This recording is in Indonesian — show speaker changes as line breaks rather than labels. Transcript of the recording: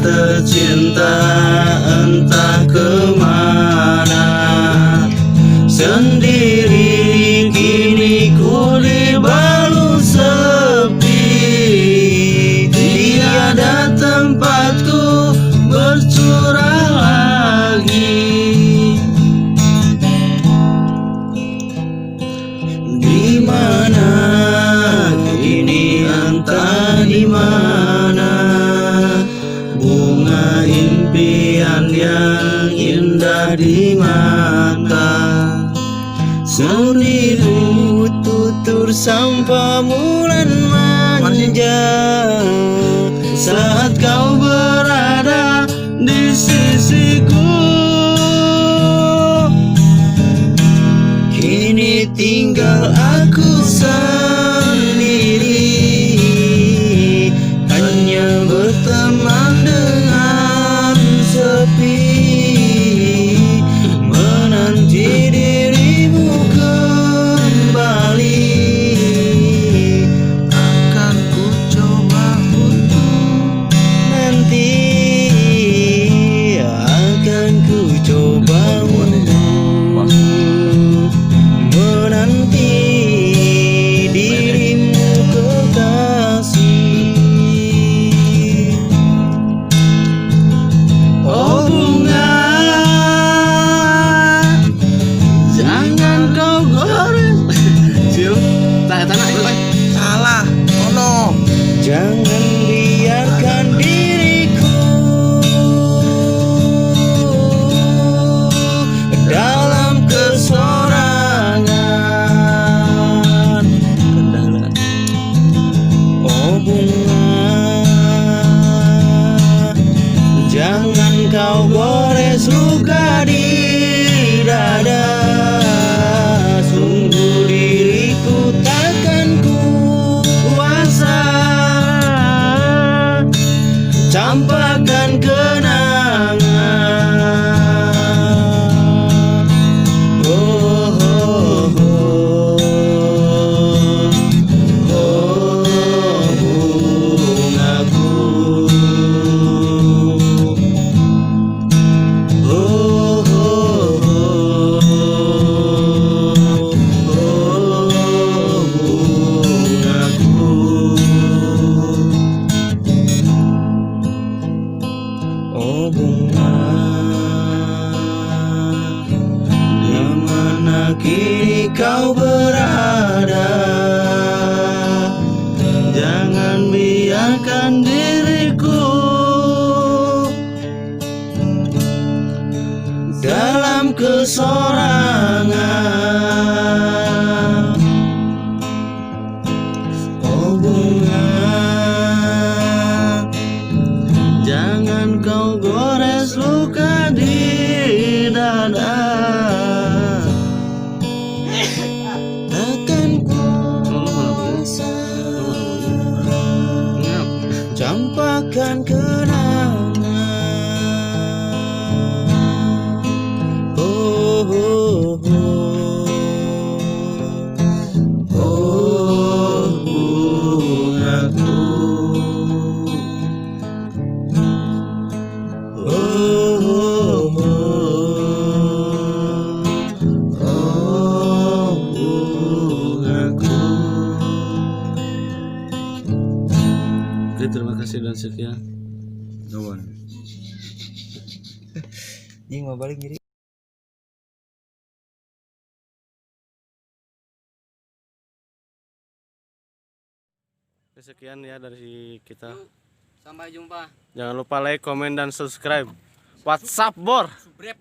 tercinta entah kemana. Sendiri kini ku di balu sepi, tiada tempatku bercurah lagi. Di mana kini entah di mana bunga impian yang indah di mata. Sendiri tutur sampah bulan manja saat kau berada di sisiku. Kini tinggal aku sendiri, hanya berteman dengan sepi, menanti dirimu kembali. Akan ku coba untuk nanti, akan ku coba untuk menanti dirimu kekasih. Oh bunga, jangan kau goreng. Tanah itu salah. Oh no. Jangan biarkan diriku dalam kesorangan. Oh bunga, jangan kau gores luka di dada. Sungguh diriku takkan kuasa campakkan kenangan. Oh, oh, oh, oh, bungaku. Oh, oh, oh, oh, bungaku. Oh bunga, di mana kini kau berada? Jangan biarkan diriku dalam kesorangan. Oh bunga, jangan kau gores luka di dada. Takkan kuasa campakkan kenangan. Oh, oh, oh, oh, bungaku. Oh, oh, oh, oh, bungaku. Oke, terima kasih dan sekian. Kawan.
Ini mau balik jadi.
Sekian ya dari kita.
Sampai jumpa.
Jangan lupa like, komen, dan subscribe. WhatsApp Bor.
Subrep.